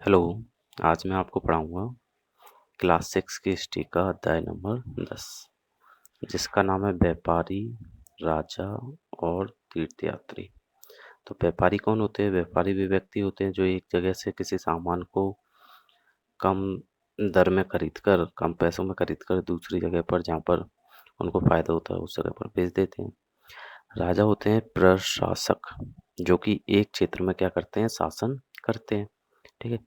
Hello. आज मैं आपको पढ़ाऊँगा क्लास 6 की हिस्ट्री का अध्याय नंबर 10 जिसका नाम है व्यापारी, राजा और तीर्थयात्री। तो व्यापारी कौन होते हैं? व्यापारी वे व्यक्ति होते हैं जो एक जगह से किसी सामान को कम दर में खरीदकर, कम पैसों में खरीदकर दूसरी जगह पर जहाँ पर उनको फ़ायदा होता है उस जगह पर बेच देते हैं। राजा होते हैं प्रशासक जो कि एक क्षेत्र में क्या करते हैं? शासन करते हैं। ठीक है।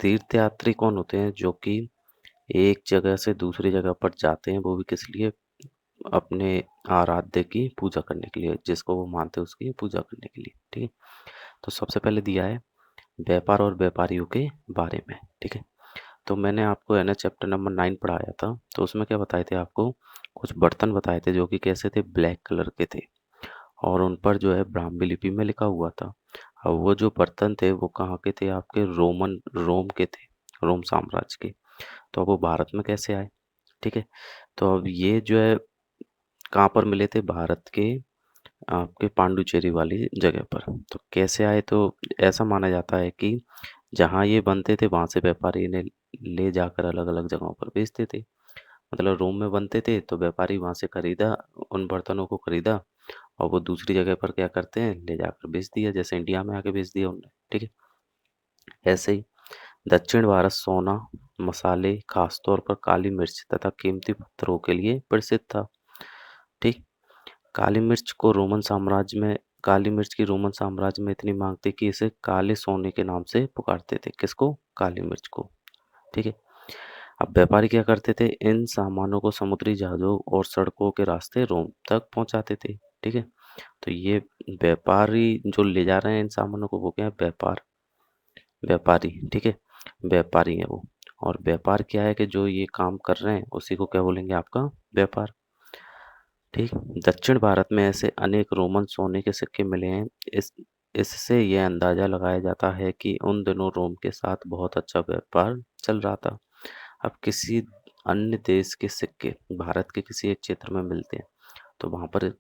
तीर्थयात्री कौन होते हैं? जो कि एक जगह से दूसरी जगह पर जाते हैं, वो भी किस लिए? अपने आराध्य की पूजा करने के लिए, जिसको वो मानते हैं उसकी पूजा करने के लिए। ठीक है। तो सबसे पहले दिया है व्यापार और व्यापारियों के बारे में। ठीक है। तो मैंने आपको है ना चैप्टर नंबर 9 पढ़ाया था, तो उसमें क्या बताए थे आपको? कुछ बर्तन बताए थे जो कि कैसे थे? ब्लैक कलर के थे और उन पर जो है ब्राह्मी लिपि में लिखा हुआ था। अब वो जो बर्तन थे वो कहाँ के थे? आपके रोम के थे, रोम साम्राज्य के। तो अब वो भारत में कैसे आए? ठीक है। तो अब ये जो है कहाँ पर मिले थे? भारत के आपके पांडुचेरी वाली जगह पर। तो कैसे आए? तो ऐसा माना जाता है कि जहाँ ये बनते थे वहाँ से व्यापारी इन्हें ले जाकर अलग अलग जगहों पर बेचते थे। मतलब रोम में बनते थे तो व्यापारी वहाँ से खरीदा, उन बर्तनों को खरीदा और वो दूसरी जगह पर क्या करते हैं? ले जाकर बेच दिया, जैसे इंडिया में आके बेच दिया उन्होंने। ठीक है। ऐसे ही दक्षिण भारत सोना, मसाले, खासतौर पर काली मिर्च तथा कीमती पत्थरों के लिए प्रसिद्ध था। ठीक। काली मिर्च को रोमन साम्राज्य में काली मिर्च की रोमन साम्राज्य में इतनी मांग थी कि इसे काले सोने के नाम से पुकारते थे। किसको? काली मिर्च को। ठीक है। अब व्यापारी क्या करते थे? इन सामानों को समुद्री जहाजों और सड़कों के रास्ते रोम तक पहुंचाते थे। ठीक है। तो ये व्यापारी जो ले जा रहे हैं इन सामानों को, वो क्या है? व्यापारी। ठीक है। व्यापारी है वो। और व्यापार क्या है कि जो ये काम कर रहे हैं उसी को क्या बोलेंगे? आपका व्यापार। ठीक। दक्षिण भारत में ऐसे अनेक रोमन सोने के सिक्के मिले हैं। इस इससे यह अंदाजा लगाया जाता है कि उन दिनों रोम के साथ बहुत अच्छा व्यापार चल रहा था। अब किसी अन्य देश के सिक्के भारत के किसी एक क्षेत्र में मिलते हैं तो वहां पर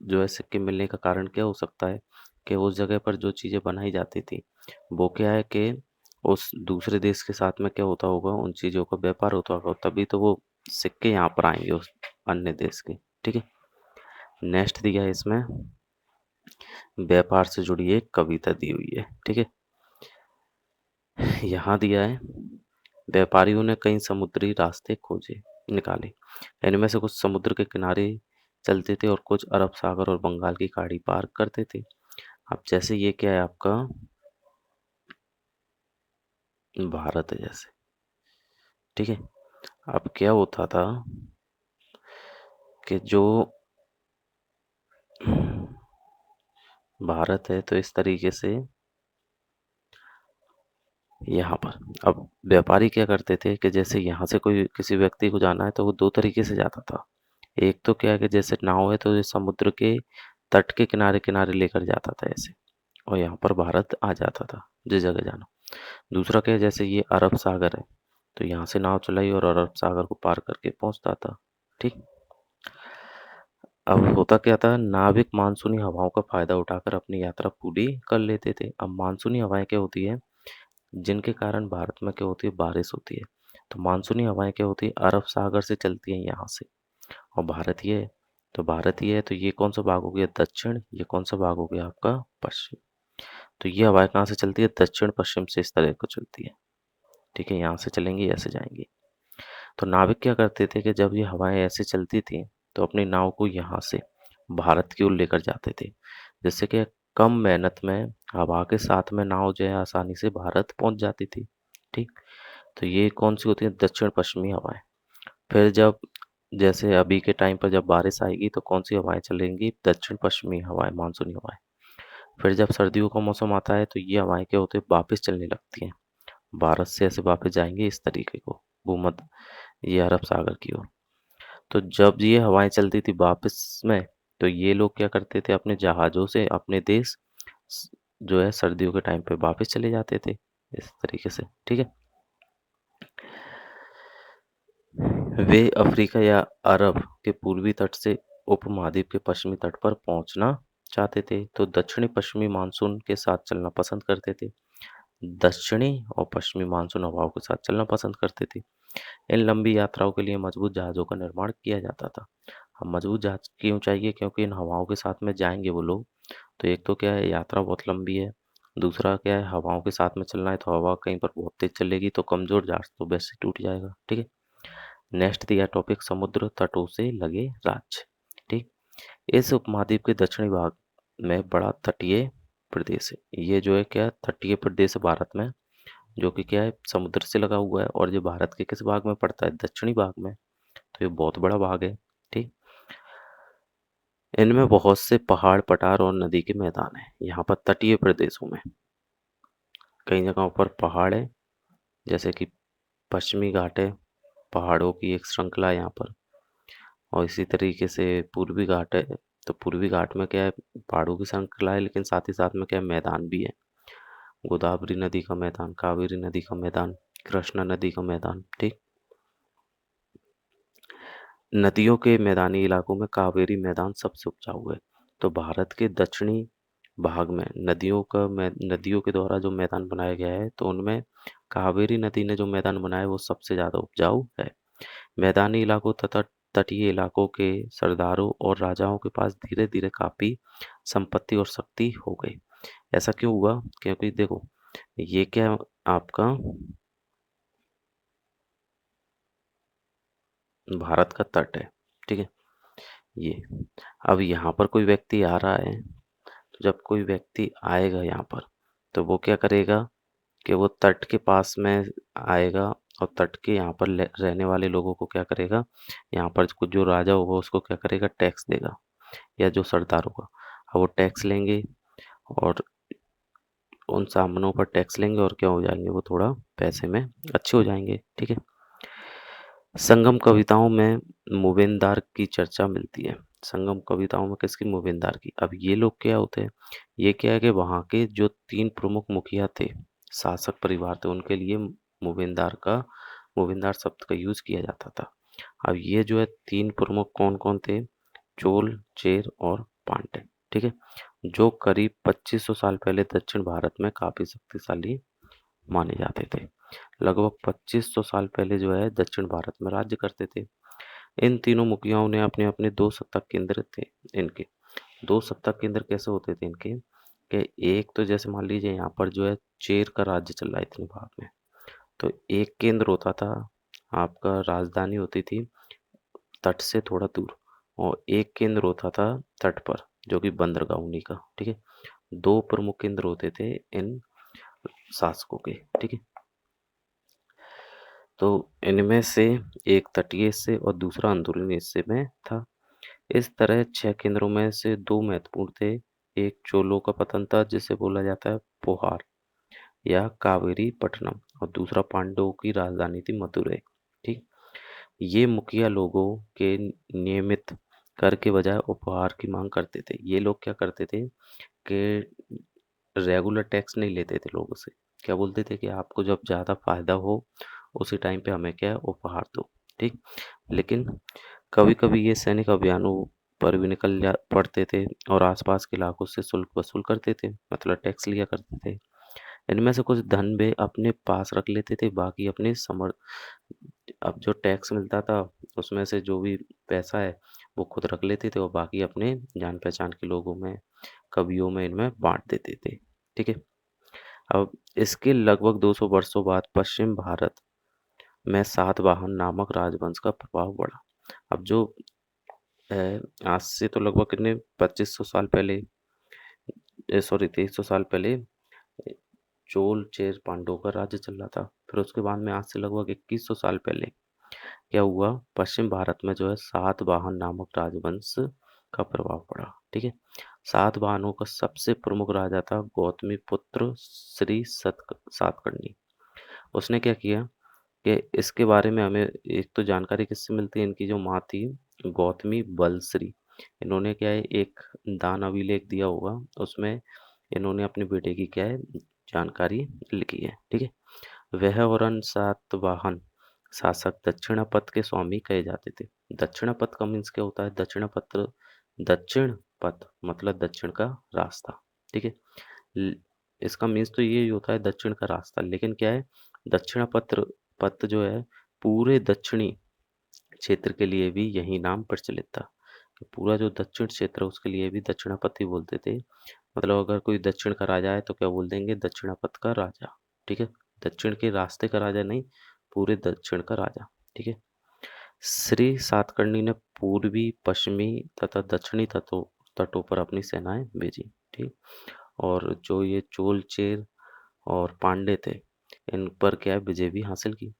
जो है सिक्के मिलने का कारण क्या हो सकता है? कि उस जगह पर जो चीजें बनाई जाती थी वो क्या है कि उस दूसरे देश के साथ में क्या होता होगा? उन चीजों का व्यापार होता होगा, तभी तो वो सिक्के यहाँ पर आएंगे उस अन्य देश के। ठीक है। नेक्स्ट दिया है इसमें व्यापार से जुड़ी एक कविता दी हुई है। ठीक है। यहाँ दिया है व्यापारियों ने कई समुद्री रास्ते खोजे, निकाले। इनमें से कुछ समुद्र के किनारे चलते थे और कुछ अरब सागर और बंगाल की खाड़ी पार करते थे। अब जैसे ये क्या है? आपका भारत है जैसे। ठीक है। अब क्या होता था कि जो भारत है तो इस तरीके से यहाँ पर अब व्यापारी क्या करते थे कि जैसे यहाँ से कोई किसी व्यक्ति को जाना है तो वो दो तरीके से जाता था। एक तो क्या है कि जैसे नाव है तो ये समुद्र के तट के किनारे किनारे लेकर जाता था ऐसे, और यहाँ पर भारत आ जाता था जिस जगह जाना। दूसरा क्या है? जैसे ये अरब सागर है तो यहाँ से नाव चलाई और अरब सागर को पार करके पहुंचता था। ठीक। अब होता क्या था? नाविक मानसूनी हवाओं का फायदा उठाकर अपनी यात्रा पूरी कर लेते थे। अब मानसूनी हवाएं क्या होती है? जिनके कारण भारत में क्या होती है? बारिश होती है। तो मानसूनी हवाएं क्या होती है? अरब सागर से चलती हैं यहाँ से, और भारत ये है। तो भारत ये है तो ये कौन सा भाग हो गया? दक्षिण। ये कौन सा भाग हो गया? आपका पश्चिम। तो ये हवाएं कहाँ से चलती है? दक्षिण पश्चिम से इस तरह को चलती है। ठीक है। यहाँ से चलेंगी, ऐसे जाएंगी। तो नाविक क्या करते थे कि जब ये हवाएं ऐसे चलती थी तो अपनी नाव को यहाँ से भारत की ओर लेकर जाते थे, जिससे कि कम मेहनत में हवा के साथ में नाव जो है आसानी से भारत पहुंच जाती थी। ठीक। तो ये कौन सी होती है? दक्षिण पश्चिमी हवाएं। फिर जब जैसे अभी के टाइम पर जब बारिश आएगी तो कौन सी हवाएं चलेंगी? दक्षिण पश्चिमी हवाएं, मानसूनी हवाएं। फिर जब सर्दियों का मौसम आता है तो ये हवाएं क्या होती है? वापिस चलने लगती हैं, भारत से ऐसे वापस जाएंगे इस तरीके को भूमध्य, ये अरब सागर की ओर। तो जब ये हवाएं चलती थी वापस में तो ये लोग क्या करते थे? अपने जहाज़ों से अपने देश जो है सर्दियों के टाइम पे वापस चले जाते थे इस तरीके से। ठीक है। वे अफ्रीका या अरब के पूर्वी तट से उपमहाद्वीप के पश्चिमी तट पर पहुंचना चाहते थे तो दक्षिणी पश्चिमी मानसून के साथ चलना पसंद करते थे। दक्षिणी और पश्चिमी मानसून हवाओं के साथ चलना पसंद करते थे। इन लंबी यात्राओं के लिए मजबूत जहाज़ों का निर्माण किया जाता था। अब मजबूत जहाज़ क्यों चाहिए? क्योंकि इन हवाओं के साथ में जाएँगे वो लोग, तो एक तो क्या है यात्रा बहुत लंबी है, दूसरा क्या है हवाओं के साथ में चलना है तो हवा कहीं पर बहुत तेज़ चलेगी तो कमज़ोर जहाज़ तो वैसे ही टूट जाएगा, ठीक है? नेक्स्ट दिया टॉपिक समुद्र तटों से लगे राज्य, ठीक? इस उपमहाद्वीप के दक्षिणी भाग में बड़ा तटीय प्रदेश है। ये जो है क्या तटीय प्रदेश है भारत में, जो कि क्या है समुद्र से लगा हुआ है और ये भारत के किस भाग में पड़ता है? दक्षिणी भाग में। तो ये बहुत बड़ा भाग है, ठीक? इनमें बहुत से पहाड़, पठार और नदी के मैदान हैं। यहाँ पर तटीय प्रदेशों में कई जगहों पर पहाड़ है, जैसे कि पश्चिमी घाट है, पहाड़ों की एक श्रृंखला है यहाँ पर और इसी तरीके से पूर्वी घाट है। तो पूर्वी घाट में क्या है पहाड़ों की श्रृंखला है लेकिन साथ ही साथ में क्या है मैदान भी है। गोदावरी नदी का मैदान, कावेरी नदी का मैदान, कृष्णा नदी का मैदान, ठीक? नदियों के मैदानी इलाकों में कावेरी मैदान सबसे उपजाऊ है। तो भारत के दक्षिणी भाग में नदियों के द्वारा जो मैदान बनाया गया है तो उनमें कावेरी नदी ने जो मैदान बनाया है वो सबसे ज़्यादा उपजाऊ है। मैदानी इलाकों तथा तटीय इलाकों के सरदारों और राजाओं के पास धीरे-धीरे काफ़ी संपत्ति और शक्ति हो गई। ऐसा क्यों हुआ? क्योंकि देखो ये क्या आपका भारत का तट है, ठीक है? ये अब यहाँ पर कोई व्यक्ति आ रहा है, तो जब कोई व्यक्ति आएगा यहाँ पर, तो वो क्या करेगा कि वो तट के पास में आएगा और तट के यहाँ पर रहने वाले लोगों को क्या करेगा, यहाँ पर जो राजा होगा उसको क्या करेगा टैक्स देगा या जो सरदार होगा। अब वो टैक्स लेंगे और उन सामानों पर टैक्स लेंगे और क्या हो जाएंगे वो थोड़ा पैसे में अच्छे हो जाएंगे, ठीक है? संगम कविताओं में मूवेंदार की चर्चा मिलती है। संगम कविताओं में किसकी? मूवेंदार की। अब ये लोग क्या होते हैं? ये क्या है कि वहाँ के जो 3 प्रमुख मुखिया थे, शासक परिवार थे, उनके लिए मूवेंदार शब्द का यूज़ किया जाता था। अब ये जो है 3 प्रमुख कौन-कौन थे? चोल, चेर और पांड्य, ठीक है? जो करीब 2500 साल पहले दक्षिण भारत में काफ़ी शक्तिशाली माने जाते थे। लगभग 2500 साल पहले जो है दक्षिण भारत में राज्य करते थे। इन तीनों मुखियाओं ने अपने-अपने 2 सत्ता केंद्र थे इनके। 2 सत्ता केंद्र कैसे होते थे इनके कि एक तो जैसे मान लीजिए यहाँ पर जो है चेर का राज्य चल रहा है इतने भाग में। तो एक केंद्र होता था आपका राजधानी होती थी तट से थोड़ा दूर और एक केंद्र होता था तट पर जो कि बंदरगाह उन्हीं का, ठीक है? 2 प्रमुख केंद्र होते थे इन शासकों के, ठीक है? तो इनमें से एक तटीय हिस्से और दूसरा अंदरूनी हिस्से में था। इस तरह 6 केंद्रों में से 2 महत्वपूर्ण थे। एक चोलों का पतन था जिसे बोला जाता है पोहार या कावेरीपट्टनम और दूसरा पांडवों की राजधानी थी मदुरै, ठीक? ये मुखिया लोगों के नियमित कर के बजाय उपहार की माँग करते थे। ये लोग क्या करते थे कि रेगुलर टैक्स नहीं लेते थे लोगों से। क्या बोलते थे कि आपको जब ज़्यादा फ़ायदा हो, उसी टाइम पे हमें क्या है उपहार दो, ठीक? लेकिन कभी-कभी ये सैनिक अभियानों पर भी निकल जा पड़ते थे और आसपास के इलाकों से शुल्क वसूल करते थे, मतलब टैक्स लिया करते थे। इनमें से कुछ धन वे अपने पास रख लेते थे, बाकी अपने अब जो टैक्स मिलता था, उसमें से जो भी पैसा है, वो खुद रख लेते थे और बाकी अपने जान-पहचान के लोगों में, कवियों में इनमें बाँट देते थे, ठीक है? अब इसके लगभग 200 वर्षों बाद पश्चिम भारत में सातवाहन नामक राजवंश का प्रभाव बढ़ा। अब जो है आज से तो लगभग कितने 2500 साल पहले सॉरी 2300 साल पहले चोल चेर पांडवों का राज्य चल रहा था। फिर उसके बाद में आज से लगभग 2100 साल पहले क्या हुआ पश्चिम भारत में जो है सातवाहन नामक राजवंश का प्रभाव पड़ा, ठीक है? सातवाहनों का सबसे प्रमुख राजा था गौतमी पुत्र श्री सातकर्णी। उसने क्या किया कि इसके बारे में हमें एक तो जानकारी किससे मिलती है इनकी जो माँ थी गौतमी बलश्री। इन्होंने क्या है एक दान अभिलेख दिया होगा उसमें इन्होंने अपने बेटे की क्या है जानकारी लिखी है, ठीक है? वह और अन्य सातवाहन शासक दक्षिणापथ के स्वामी कहे जाते थे। दक्षिणापथ का मीन्स क्या होता है? दक्षिण पथ मतलब दक्षिण का रास्ता, ठीक है? ल इसका मीन्स तो ये ही होता है दक्षिण का रास्ता, लेकिन क्या है, दक्षिण पथ जो है पूरे दक्षिणी क्षेत्र के लिए भी यही नाम प्रचलित था। कि पूरा जो दक्षिण क्षेत्र है उसके लिए भी दक्षिणापथ ही बोलते थे। मतलब अगर कोई दक्षिण का राजा है तो क्या बोल देंगे, दक्षिणापथ का राजा। ठीक है, दक्षिण के रास्ते का राजा नहीं, पूरे दक्षिण का राजा। ठीक है। श्री सातकर्णी ने पूर्वी, पश्चिमी तथा दक्षिणी तटों तटों पर अपनी सेनाएं भेजी। ठीक। और जो ये चोल चेर और पांडे थे, इन पर क्या है, विजय भी हासिल की।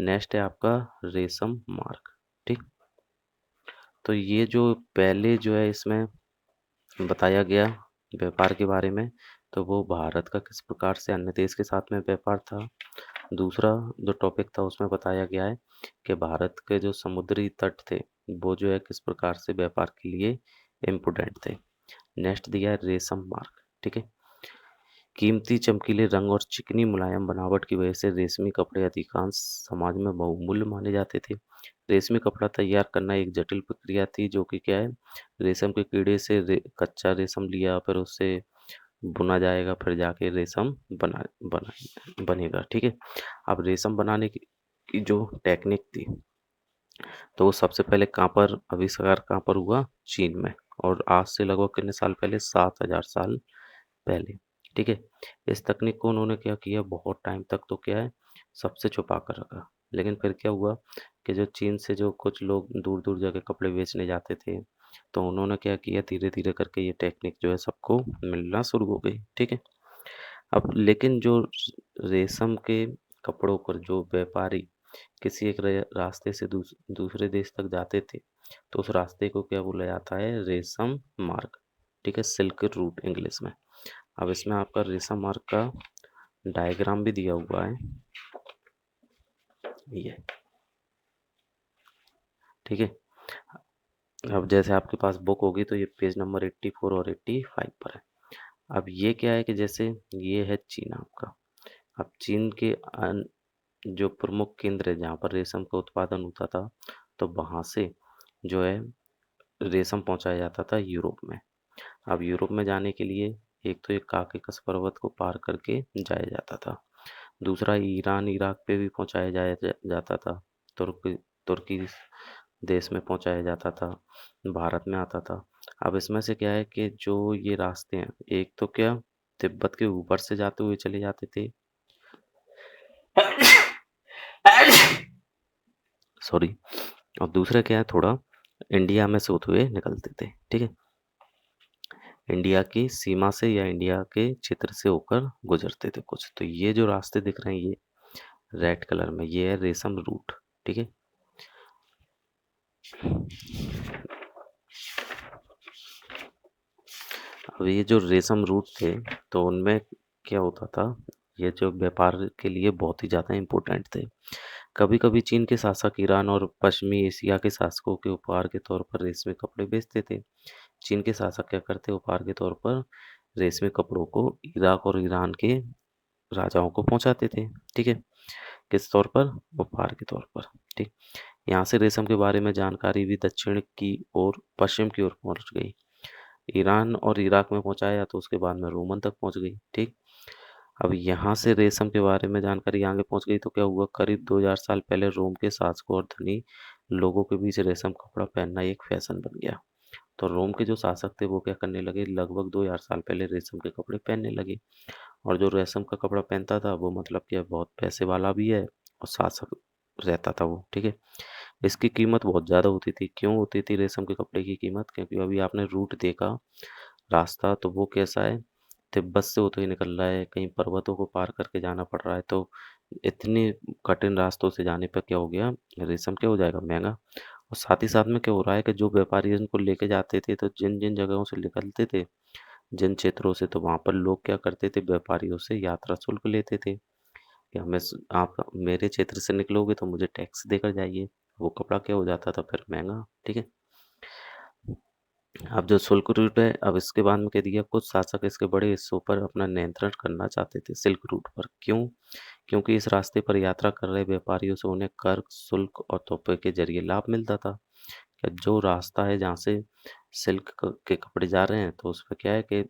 नेक्स्ट है आपका रेशम मार्ग। ठीक। तो ये जो पहले जो है इसमें बताया गया व्यापार के बारे में, तो वो भारत का किस प्रकार से अन्य देश के साथ में व्यापार था। दूसरा जो टॉपिक था उसमें बताया गया है कि भारत के जो समुद्री तट थे वो जो है किस प्रकार से व्यापार के लिए इम्पोर्टेंट थे। नेक्स्ट दिया है रेशम मार्ग। ठीक है। कीमती चमकीले रंग और चिकनी मुलायम बनावट की वजह से रेशमी कपड़े अधिकांश समाज में बहुमूल्य माने जाते थे। रेशमी कपड़ा तैयार करना एक जटिल प्रक्रिया थी, जो कि क्या है, रेशम के कीड़े से कच्चा रेशम लिया, फिर उससे बुना जाएगा, फिर जाके रेशम बना बनेगा। ठीक है। अब रेशम बनाने की जो टेक्निक थी, तो वो सबसे पहले कहाँ पर आविष्कार कहाँ पर हुआ, चीन में। और आज से लगभग कितने साल पहले, 7,000 साल पहले। ठीक है। इस तकनीक को उन्होंने क्या किया, बहुत टाइम तक तो क्या है, सबसे छुपा कर रखा। लेकिन फिर क्या हुआ कि जो चीन से जो कुछ लोग दूर दूर जाके कपड़े बेचने जाते थे, तो उन्होंने क्या किया, धीरे धीरे करके ये टेक्निक जो है सबको मिलना शुरू हो गई। ठीक है। अब लेकिन जो रेशम के कपड़ों पर जो व्यापारी किसी एक रास्ते से दूसरे देश तक जाते थे, तो उस रास्ते को क्या बोला जाता है, रेशम मार्ग। ठीक है, सिल्क रूट इंग्लिश में। अब इसमें आपका रेशम मार्ग का डायग्राम भी दिया हुआ है, ये। ठीक है। अब जैसे आपके पास बुक होगी तो ये पेज नंबर 84 और 85 पर है। अब ये क्या है कि जैसे ये है चीन आपका। अब चीन के जो प्रमुख केंद्र है जहाँ पर रेशम का उत्पादन होता था, तो वहाँ से जो है रेशम पहुँचाया जाता था यूरोप में। अब यूरोप में जाने के लिए एक तो ये काकेकस पर्वत को पार करके जाया जाता था। दूसरा ईरान इराक पे भी पहुँचाया जाता था। तुर्की तुर्की देश में पहुँचाया जाता था, भारत में आता था। अब इसमें से क्या है कि जो ये रास्ते हैं, एक तो क्या तिब्बत के ऊपर से जाते हुए चले जाते थे, सॉरी। और दूसरा क्या है, थोड़ा इंडिया में से होते हुए निकलते थे। ठीक है, इंडिया की सीमा से या इंडिया के क्षेत्र से होकर गुजरते थे कुछ। तो ये जो रास्ते दिख रहे हैं, ये रेड कलर में, ये है रेशम रूट। ठीक है। अब ये जो रेशम रूट थे, तो उनमें क्या होता था, ये जो व्यापार के लिए बहुत ही ज़्यादा इम्पोर्टेंट थे। कभी कभी चीन के शासक ईरान और पश्चिमी एशिया के शासकों के उपहार के तौर पर रेशमी कपड़े बेचते थे। चीन के शासक क्या करते, उपहार के तौर पर रेशमी कपड़ों को इराक और ईरान के राजाओं को पहुंचाते थे। ठीक है, किस तौर पर, उपहार के तौर पर। ठीक। यहाँ से रेशम के बारे में जानकारी भी दक्षिण की ओर, पश्चिम की ओर पहुंच गई। ईरान और इराक में पहुंचाया तो उसके बाद में रोमन तक पहुंच गई। ठीक। अब यहाँ से रेशम के बारे में जानकारी आगे पहुंच गई तो क्या हुआ, करीब 2000 साल पहले रोम के शासकों और धनी लोगों के बीच रेशम कपड़ा पहनना एक फैशन बन गया। तो रोम के जो शासक थे वो क्या करने लगे, लगभग 2000 साल पहले रेशम के कपड़े पहनने लगे। और जो रेशम का कपड़ा पहनता था वो मतलब कि बहुत पैसे वाला भी है और शासक रहता था वो। ठीक है। इसकी कीमत बहुत ज़्यादा होती थी। क्यों होती थी रेशम के कपड़े की कीमत, क्योंकि अभी आपने रूट देखा, रास्ता तो वो कैसा है, तिब्बत से होते हुए निकल रहा है, कहीं पर्वतों को पार करके जाना पड़ रहा है। तो इतने कठिन रास्तों से जाने पर क्या हो गया, रेशम क्या हो जाएगा, महंगा। और साथ ही साथ में क्या हो रहा है कि जो व्यापारी इनको लेके जाते थे, तो जिन जिन जगहों से निकलते थे, जिन क्षेत्रों से, तो वहाँ पर लोग क्या करते थे, व्यापारियों से यात्रा शुल्क लेते थे कि आप मेरे क्षेत्र से निकलोगे तो मुझे टैक्स देकर जाइए। वो कपड़ा क्या हो जाता था फिर, महंगा। ठीक है। अब जो शुल्क रूट है, अब इसके बाद में कह दिया, कुछ शासक इसके बड़े हिस्सों पर अपना नियंत्रण करना चाहते थे सिल्क रूट पर। क्यों, क्योंकि इस रास्ते पर यात्रा कर रहे व्यापारियों से उन्हें कर, शुल्क और तोहफे के जरिए लाभ मिलता था। कि जो रास्ता है जहाँ से के कपड़े जा रहे हैं, तो उसमें क्या है कि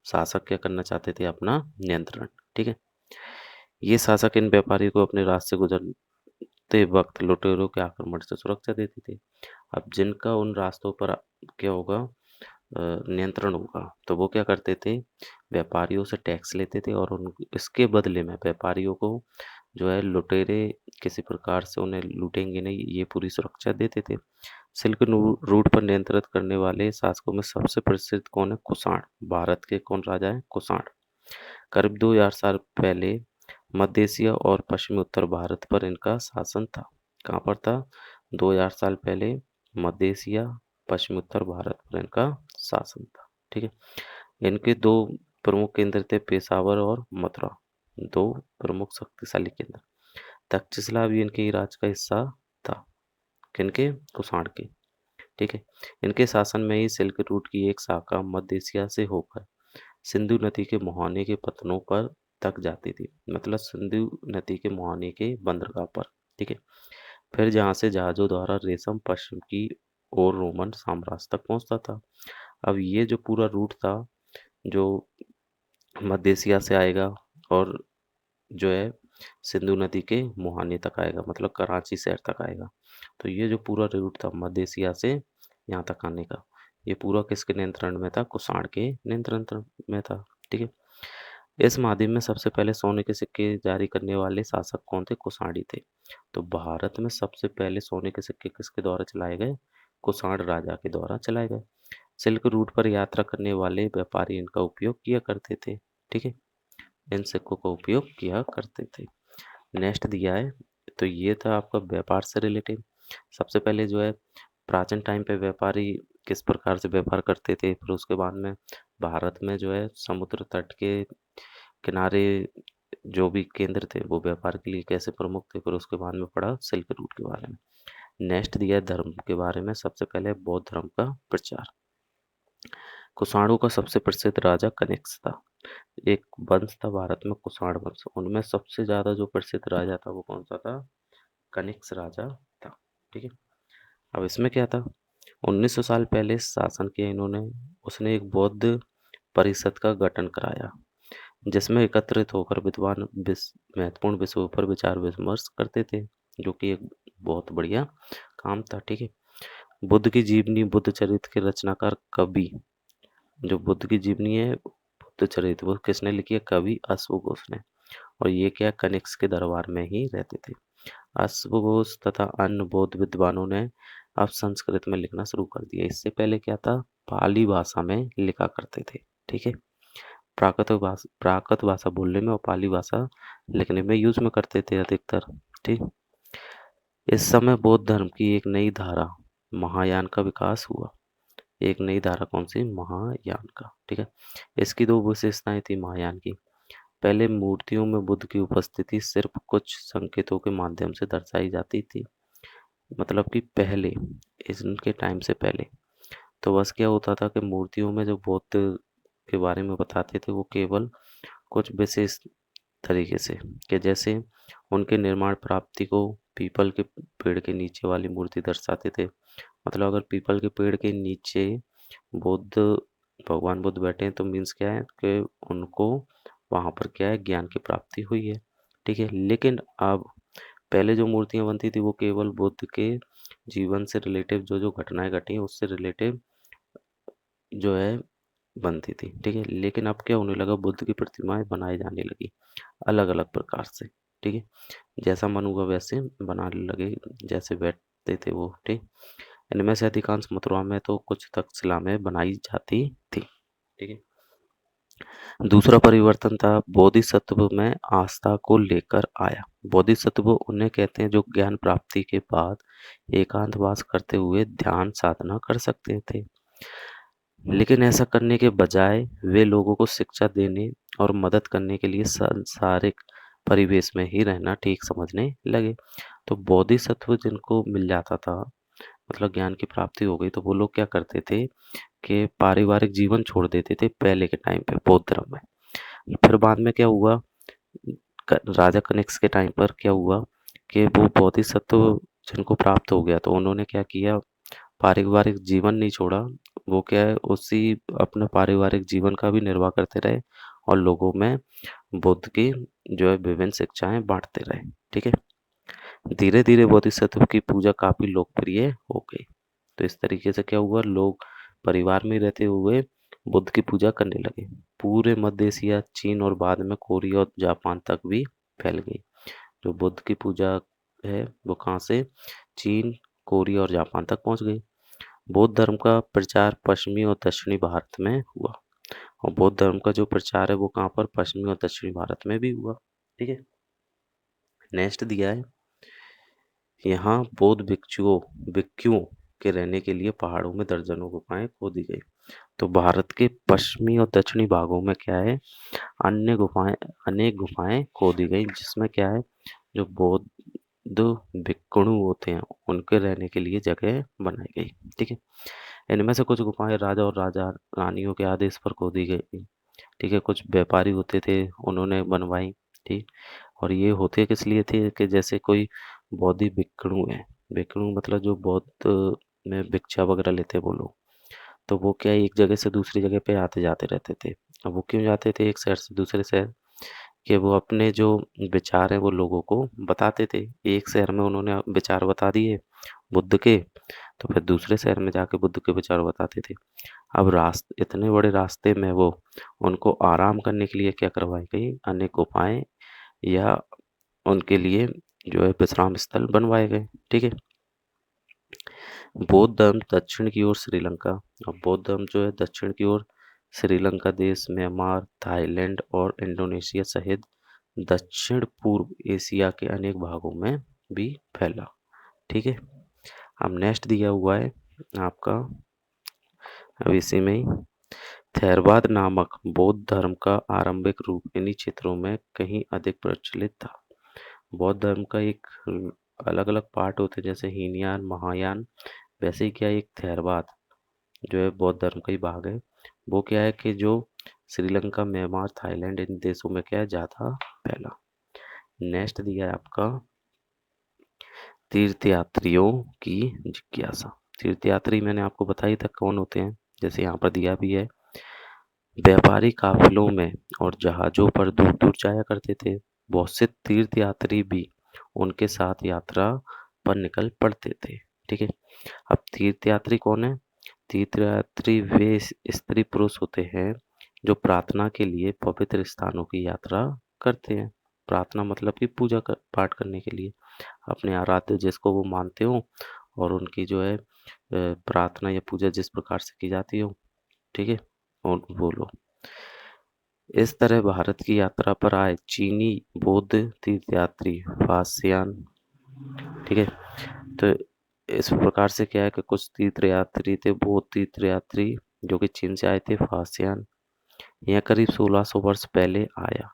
शासक क्या करना चाहते थे? अपना नियंत्रण। ठीक है। ये शासक इन व्यापारियों को अपने रास्ते से गुजरते वक्त लुटेरों के आक्रमण से सुरक्षा देते थे। अब जिनका उन रास्तों पर क्या होगा, नियंत्रण होगा, तो वो क्या करते थे? व्यापारियों से टैक्स लेते थे और उन इसके बदले में व्यापारियों को जो है लुटेरे किसी प्रकार से उन्हें लूटेंगे नहीं, ये पूरी सुरक्षा देते थे। सिल्क रूट पर नियंत्रित करने वाले शासकों में सबसे प्रसिद्ध कौन है? कुषाण। भारत के कौन राजा है? कुषाण। करीब 2000 साल पहले मध्य एशिया और पश्चिमी उत्तर भारत पर इनका शासन था। कहाँ पर था? 2000 साल पहले मध्य एशिया, पश्चिमी उत्तर भारत पर इनका शासन था। ठीक है। इनके दो प्रमुख केंद्र थे, पेशावर और मथुरा। दो प्रमुख शक्तिशाली केंद्र। तक्षशिला भी इनके ही राज का हिस्सा था। किनके? कुषाण के। ठीक है। इनके शासन में ही सिल्क रूट की एक शाखा मध्य एशिया से होकर सिंधु नदी के मुहाने के पत्तनों पर तक जाती थी। मतलब सिंधु नदी के मुहाने के बंदरगाह पर। ठीक है। फिर जहाँ से जहाजों द्वारा रेशम पश्चिम की ओर रोमन साम्राज्य तक पहुंचता था। अब ये जो पूरा रूट था, जो मध्य एशिया से आएगा और जो है सिंधु नदी के मुहाने तक आएगा, मतलब कराची शहर तक आएगा। तो ये जो पूरा रूट था मध्य एशिया से यहाँ तक आने का, ये पूरा किसके नियंत्रण में था? कुषाण के नियंत्रण में था। ठीक है। इस महाद्वीप में सबसे पहले सोने के सिक्के जारी करने वाले शासक कौन थे? कुषाणी थे। तो भारत में सबसे पहले सोने के सिक्के किसके द्वारा चलाए गए? कुषाण राजा के द्वारा चलाए गए। सिल्क रूट पर यात्रा करने वाले व्यापारी इनका उपयोग किया करते थे। ठीक है। इन सिक्कों का उपयोग किया करते थे। नेक्स्ट दिया है, तो ये था आपका व्यापार से रिलेटेड। सबसे पहले जो है प्राचीन टाइम पे व्यापारी किस प्रकार से व्यापार करते थे, फिर उसके बाद में भारत में जो है समुद्र तट के किनारे जो भी केंद्र थे वो व्यापार के लिए कैसे प्रमुख थे, फिर उसके बाद में पढ़ा सिल्क रूट के बारे में। नेक्स्ट दिया है धर्म के बारे में। सबसे पहले बौद्ध धर्म का प्रचार। कुषाणों का सबसे प्रसिद्ध राजा कनिष्क था। एक वंश था भारत में, कुषाण वंश। उनमें सबसे ज्यादा जो प्रसिद्ध राजा था वो कौन सा था? कनिष्क राजा था। ठीक है। अब इसमें क्या था? 1900 साल पहले शासन किया इन्होंने। उसने एक बौद्ध परिषद का गठन कराया, जिसमें एकत्रित होकर विद्वान महत्वपूर्ण विषयों पर विचार विमर्श करते थे, जो कि एक बहुत बढ़िया काम था। ठीक है। बुद्ध की जीवनी, बुद्ध चरित्र के रचनाकार कवि, जो बुद्ध की जीवनी है बुद्ध चरित्र, वो किसने लिखी है? कवि अश्वघोष ने। और ये क्या, कनिष्क के दरबार में ही रहते थे। अश्वघोष तथा अन्य बौद्ध विद्वानों ने अब संस्कृत में लिखना शुरू कर दिया। इससे पहले क्या था? पाली भाषा में लिखा करते थे। ठीक है। प्राकृत भाषा बोलने में और पाली भाषा लिखने में यूज में करते थे अधिकतर। ठीक। इस समय बौद्ध धर्म की एक नई धारा महायान का विकास हुआ। एक नई धारा कौन सी? महायान का। ठीक है। इसकी दो विशेषताएं थी महायान की। पहले मूर्तियों में बुद्ध की उपस्थिति सिर्फ कुछ संकेतों के माध्यम से दर्शाई जाती थी। मतलब कि पहले, इनके टाइम से पहले तो बस क्या होता था कि मूर्तियों में जो बुद्ध के बारे में बताते थे वो केवल कुछ विशेष तरीके से, कि जैसे उनके निर्माण प्राप्ति को पीपल के पेड़ के नीचे वाली मूर्ति दर्शाते थे। मतलब अगर पीपल के पेड़ के नीचे बुद्ध, भगवान बुद्ध बैठे हैं तो मीन्स क्या है कि उनको वहाँ पर क्या है, ज्ञान की प्राप्ति हुई है। ठीक है। लेकिन अब पहले जो मूर्तियाँ बनती थी वो केवल बुद्ध के जीवन से रिलेटिव जो जो घटनाएं घटी हैं उससे रिलेटिव जो है बनती थी। ठीक है। लेकिन अब क्या होने लगा, बुद्ध की प्रतिमाएं बनाई जाने लगी अलग अलग प्रकार से। ठीक है। जैसा मन हुआ वैसे बनाने लगे, जैसे बैठते थे वो। ठीक। इनमें से अधिकांश मथुरा में तो कुछ तक्षशिला में बनाई जाती थी। ठीक है। दूसरा परिवर्तन था बोधिसत्व में आस्था को लेकर आया। बोधिसत्व उन्हें कहते हैं जो ज्ञान प्राप्ति के बाद एकांतवास करते हुए ध्यान साधना कर सकते थे। लेकिन ऐसा करने के बजाय वे लोगों को शिक्षा देने और मदद करने के लिए सांसारिक परिवेश में ही रहना ठीक समझने लगे। तो बोधिसत्व जिनको मिल जाता था, मतलब ज्ञान की प्राप्ति हो गई, तो वो लोग क्या करते थे कि पारिवारिक जीवन छोड़ देते थे पहले के टाइम पे बौद्ध धर्म में। फिर बाद में क्या हुआ, राजा कनिष्क के टाइम पर क्या हुआ कि वो बोधिसत्व जिनको प्राप्त हो गया तो उन्होंने क्या किया, पारिवारिक जीवन नहीं छोड़ा, वो क्या है, उसी अपने पारिवारिक जीवन का भी निर्वाह करते रहे और लोगों में बुद्ध की जो है विभिन्न शिक्षाएं बांटते रहे। ठीक है। धीरे धीरे बोधिसत्व की पूजा काफी लोकप्रिय हो गई। तो इस तरीके से क्या हुआ, लोग परिवार में रहते हुए बुद्ध की पूजा करने लगे। पूरे मध्य एशिया, चीन और बाद में कोरिया और जापान तक भी फैल गई। जो बुद्ध की पूजा है वो कहाँ से, चीन, कोरिया और जापान तक पहुंच गई। बौद्ध धर्म का प्रचार पश्चिमी और दक्षिणी भारत में हुआ। और बौद्ध धर्म का जो प्रचार है वो कहाँ पर, पश्चिमी और दक्षिणी भारत में भी हुआ। ठीक है। नेक्स्ट दिया है, यहाँ बौद्ध भिक्षुओं के रहने के लिए पहाड़ों में दर्जनों गुफाएं खोदी गई। तो भारत के पश्चिमी और दक्षिणी भागों में क्या है, अनेक गुफाएं खोदी गई, जिसमें क्या है, जो बौद्ध भिक्षु होते हैं उनके रहने के लिए जगह बनाई गई। ठीक है। इनमें से कुछ गुफाएं राजा और राजा रानियों के आदेश पर खोदी गई। ठीक है। कुछ व्यापारी होते थे, उन्होंने बनवाई। ठीक। और ये होते किस लिए थे कि जैसे कोई बौद्धि भिक्षु है, भिक्षु मतलब जो बौद्ध में भिक्षा वगैरह लेते हैं वो लोग, तो वो क्या है, एक जगह से दूसरी जगह पे आते जाते रहते थे। अब वो क्यों जाते थे एक शहर से दूसरे शहर, कि वो अपने जो विचार हैं वो लोगों को बताते थे। एक शहर में उन्होंने विचार बता दिए बुद्ध के, तो फिर दूसरे शहर में जाके बुद्ध के विचार बताते थे। अब रास्ते, इतने बड़े रास्ते में वो उनको आराम करने के लिए क्या करवाई गई, अनेक गुफाएं या उनके लिए जो है विश्राम स्थल बनवाए गए। ठीक है। बौद्ध धर्म दक्षिण की ओर श्रीलंका। अब बौद्ध धर्म जो है दक्षिण की ओर श्रीलंका देश, म्यांमार, थाईलैंड और इंडोनेशिया सहित दक्षिण पूर्व एशिया के अनेक भागों में भी फैला। ठीक है। अब नेक्स्ट दिया हुआ है आपका, अब इसी में ही, थेरवाद नामक बौद्ध धर्म का आरंभिक रूप इन्हीं क्षेत्रों में कहीं अधिक प्रचलित था। बौद्ध धर्म का एक अलग अलग पार्ट होते हैं, जैसे हीनयान, महायान, वैसे ही क्या एक थेरवाद जो है बौद्ध धर्म का ही भाग है। वो क्या है कि जो श्रीलंका, म्यांमार, थाईलैंड इन देशों में क्या है ज़्यादा फैला। नेक्स्ट दिया है आपका तीर्थयात्रियों की जिज्ञासा। तीर्थयात्री मैंने आपको बताई था कौन होते हैं, जैसे यहाँ पर दिया भी है, व्यापारी काफिलों में और जहाजों पर दूर दूर जाया करते थे। बहुत से तीर्थयात्री भी उनके साथ यात्रा पर निकल पड़ते थे। ठीक है। अब तीर्थयात्री कौन है, तीर्थयात्री वे स्त्री पुरुष होते हैं जो प्रार्थना के लिए पवित्र स्थानों की यात्रा करते हैं। प्रार्थना मतलब कि पाठ करने के लिए, अपने आराध्य जिसको वो मानते हो और उनकी जो है प्रार्थना या पूजा जिस प्रकार से की जाती हो। ठीक है। और वो लोग इस तरह भारत की यात्रा पर आए चीनी बौद्ध तीर्थयात्री फास्यान। ठीक है। तो इस प्रकार से क्या है कि कुछ तीर्थयात्री थे, बौद्ध तीर्थयात्री जो कि चीन से आए थे, फास्यान। यह करीब 1600 वर्ष पहले आया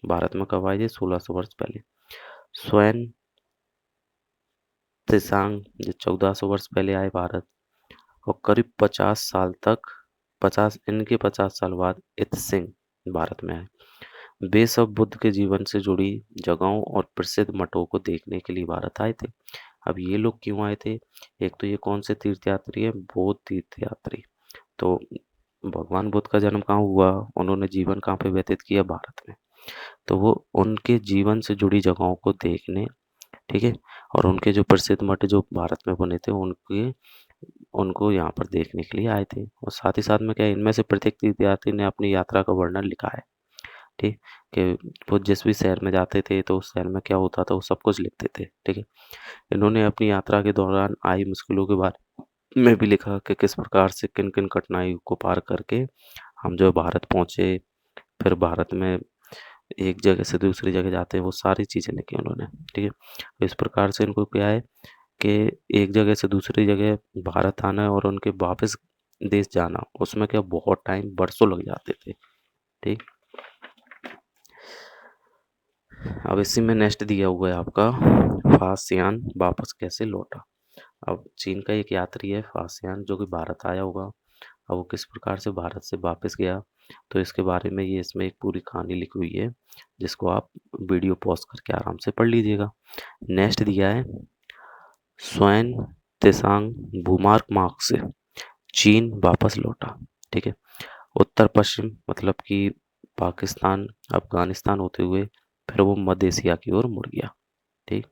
भारत में। कब आए थे, 1600 वर्ष पहले। स्वयं त्सांग जो 1400 वर्ष पहले आए भारत, और करीब 50 साल तक 50 साल बाद इत्सिंग भारत में आए। वे सब बुद्ध के जीवन से जुड़ी जगहों और प्रसिद्ध मठों को देखने के लिए भारत आए थे। अब ये लोग क्यों आए थे, एक तो ये कौन से तीर्थयात्री है, बौद्ध तीर्थयात्री। तो भगवान बुद्ध का जन्म कहाँ हुआ, उन्होंने जीवन कहाँ पे व्यतीत किया, भारत में। तो वो उनके जीवन से जुड़ी जगहों को देखने, ठीक है, और उनके जो प्रसिद्ध मठ जो भारत में बने थे उनको यहाँ पर देखने के लिए आए थे। और साथ ही साथ में क्या, इनमें से प्रत्येक तीर्थयात्री ने अपनी यात्रा का वर्णन लिखा है। ठीक, कि वो जिस भी शहर में जाते थे तो उस शहर में क्या होता था वो सब कुछ लिखते थे। ठीक है। इन्होंने अपनी यात्रा के दौरान आई मुश्किलों के बारे में भी लिखा कि किस प्रकार से किन किन कठिनाइयों को पार करके हम जो भारत पहुँचे, फिर भारत में एक जगह से दूसरी जगह जाते हैं, वो सारी चीज़ें लिखी उन्होंने। ठीक है। तो इस प्रकार से इनको क्या है कि एक जगह से दूसरी जगह भारत आना और उनके वापस देश जाना, उसमें क्या बहुत टाइम, बरसों लग जाते थे। ठीक। अब इसी में नेक्स्ट दिया हुआ है आपका फास्यान वापस कैसे लौटा। अब चीन का एक यात्री है फास्यान जो कि भारत आया होगा। अब वो किस प्रकार से भारत से वापस गया, तो इसके बारे में ये इसमें एक पूरी कहानी लिखी हुई है, जिसको आप वीडियो पॉज करके आराम से पढ़ लीजिएगा। नेक्स्ट दिया है स्वयं त्सांग बुमार्क मार्क से चीन वापस लौटा। ठीक है। उत्तर पश्चिम मतलब कि पाकिस्तान, अफगानिस्तान होते हुए फिर वो मध्य एशिया की ओर मुड़ गया। ठीक।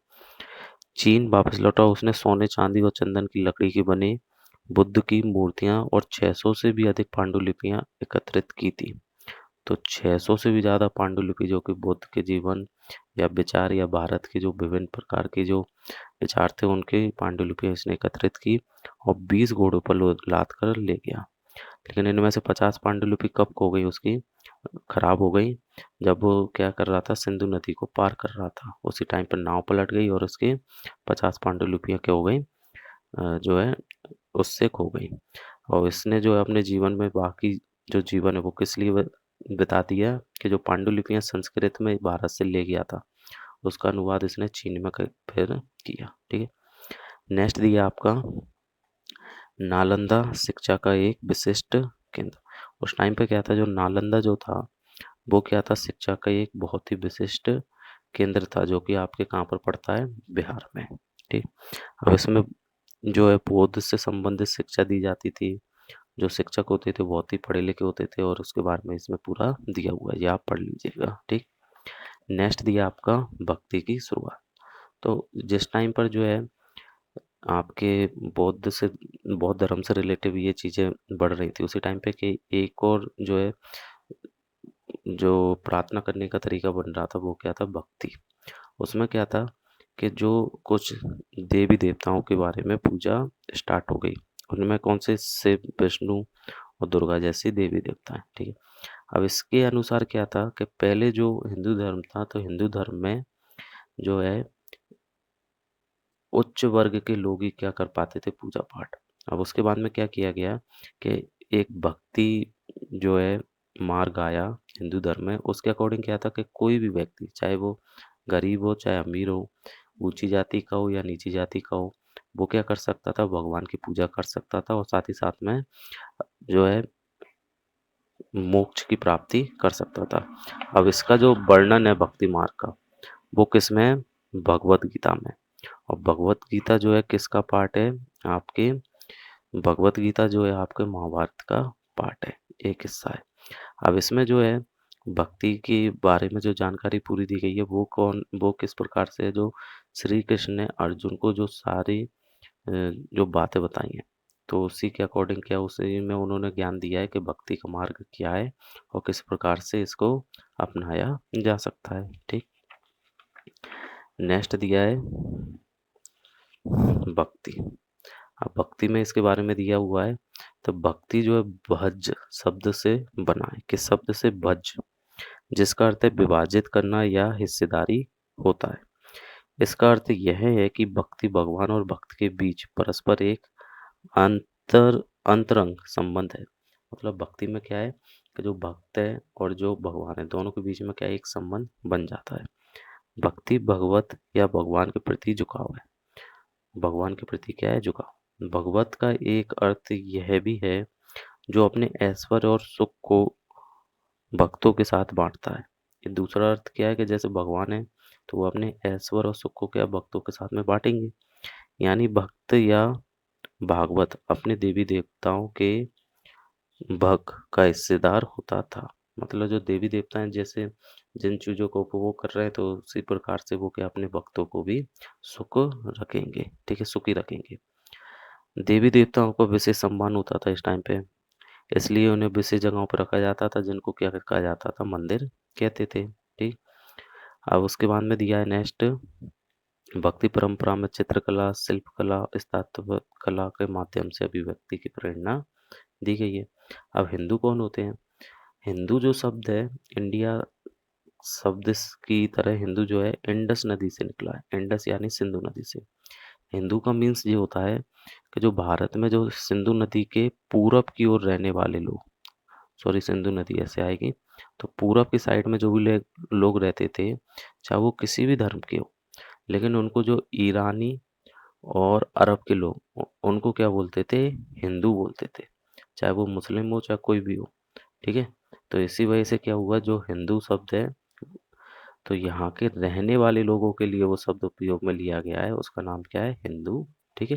चीन वापस लौटा, उसने सोने चांदी और चंदन की लकड़ी की बनी बुद्ध की मूर्तियां और 600 से भी अधिक पांडुलिपियां एकत्रित की थी। तो 600 से भी ज़्यादा पांडुलिपि जो कि बुद्ध के जीवन या विचार या भारत के जो विभिन्न प्रकार के जो विचार थे उनके पांडुलिपियां इसने एकत्रित की और 20 घोड़ों पर लाद कर ले गया। लेकिन इनमें से 50 पांडुलिपि कब खो गई उसकी, खराब हो गई, जब वो क्या कर रहा था, सिंधु नदी को पार कर रहा था। उसी टाइम पर नाव पलट गई और उसके 50 पांडुलिपियां क्या हो गई, जो है उससे खो गई। और इसने जो है अपने जीवन में बाकी जो जीवन है वो किस लिए बिता दिया कि जो पांडुलिपियां संस्कृत में भारत से ले गया था उसका अनुवाद इसने चीन में फिर किया। ठीक है। नेक्स्ट दिया आपका नालंदा शिक्षा का एक विशिष्ट केंद्र। उस टाइम पे क्या था, जो नालंदा जो था वो क्या था, शिक्षा का एक बहुत ही विशिष्ट केंद्र था जो कि आपके कहाँ पर पड़ता है, बिहार में। ठीक। अब इसमें जो है बौद्ध से संबंधित शिक्षा दी जाती थी। जो शिक्षक होते थे बहुत ही पढ़े लिखे होते थे और उसके बारे में इसमें पूरा दिया हुआ है, ये आप पढ़ लीजिएगा। ठीक। नेक्स्ट दिया आपका भक्ति की शुरुआत। तो जिस टाइम पर जो है आपके बौद्ध धर्म से रिलेटिव ये चीज़ें बढ़ रही थी उसी टाइम पे कि एक और जो है जो प्रार्थना करने का तरीका बन रहा था वो क्या था, भक्ति। उसमें क्या था कि जो कुछ देवी देवताओं के बारे में पूजा स्टार्ट हो गई। उनमें कौन से, शिव, विष्णु और दुर्गा जैसी देवी देवता हैं। ठीक है। अब इसके अनुसार क्या था कि पहले जो हिंदू धर्म था तो हिंदू धर्म में जो है उच्च वर्ग के लोग ही क्या कर पाते थे, पूजा पाठ। अब उसके बाद में क्या किया गया कि एक भक्ति जो है मार्ग आया हिंदू धर्म में। उसके अकॉर्डिंग क्या था कि कोई भी व्यक्ति चाहे वो गरीब हो चाहे अमीर हो, ऊंची जाति का हो या नीची जाति का हो, वो क्या कर सकता था, भगवान की पूजा कर सकता था और साथ ही साथ में जो है मोक्ष की प्राप्ति कर सकता था। अब इसका जो वर्णन है भक्ति मार्ग का वो किसमें है, भगवत गीता में। और भगवत गीता जो है किसका पार्ट है, आपके भगवत गीता जो है आपके महाभारत का पार्ट है, एक हिस्सा है। अब इसमें जो है भक्ति के बारे में जो जानकारी पूरी दी गई है वो किस प्रकार से है, जो श्री कृष्ण ने अर्जुन को जो सारी जो बातें बताई हैं तो उसी के अकॉर्डिंग क्या उसी में उन्होंने ज्ञान दिया है कि भक्ति का मार्ग क्या है और किस प्रकार से इसको अपनाया जा सकता है। ठीक। नेक्स्ट दिया है भक्ति। अब भक्ति में इसके बारे में दिया हुआ है तो भक्ति जो है भज शब्द से बना है। किस शब्द से, भज, जिसका अर्थ है विभाजित करना या हिस्सेदारी होता है। इसका अर्थ यह है कि भक्ति भगवान और भक्त के बीच परस्पर एक अंतरंग संबंध है। मतलब भक्ति में क्या है कि जो भक्त है और जो भगवान है दोनों के बीच में क्या है, एक संबंध बन जाता है। भक्ति भगवत या भगवान के प्रति झुकाव है। भगवान के प्रति क्या है, झुकाव। भगवत का एक अर्थ यह भी है जो अपने ऐश्वर्य और सुख को भक्तों के साथ बांटता है। ये दूसरा अर्थ क्या है कि जैसे भगवान है तो वो अपने ऐश्वर्य और सुख को क्या भक्तों के साथ में बांटेंगे। यानी भक्त या भागवत अपने देवी देवताओं के भक्त का हिस्सेदार होता था। मतलब जो देवी देवता हैं जैसे जिन चीज़ों को उपभोग कर रहे हैं तो उसी प्रकार से वो क्या अपने भक्तों को भी सुख रखेंगे। ठीक है, सुखी रखेंगे। देवी देवताओं को विशेष सम्मान होता था इस टाइम पे, इसलिए उन्हें विशेष जगहों पर रखा जाता था जिनको क्या कहा जाता था, मंदिर कहते थे। ठीक। अब उसके बाद में दिया है नेक्स्ट, भक्ति परंपरा में चित्रकला, शिल्पकला, स्थापत्य कला के माध्यम से अभिव्यक्ति की प्रेरणा दी गई है। अब हिंदू कौन होते हैं, हिंदू जो शब्द है, इंडिया शब्द की तरह हिंदू जो है इंडस नदी से निकला है। इंडस यानी सिंधु नदी से। हिंदू का मीन्स ये होता है कि जो भारत में जो सिंधु नदी के पूरब की ओर रहने वाले लोग, सॉरी सिंधु नदी ऐसे आएगी, तो पूरब की साइड में जो भी लोग रहते थे चाहे वो किसी भी धर्म के हो, लेकिन उनको जो ईरानी और अरब के लोग उनको क्या बोलते थे, हिंदू बोलते थे, चाहे वो मुस्लिम हो चाहे कोई भी हो। ठीक है। तो इसी वजह से क्या हुआ, जो हिंदू शब्द है तो यहाँ के रहने वाले लोगों के लिए वो शब्द उपयोग में लिया गया है, उसका नाम क्या है, हिंदू। ठीक है।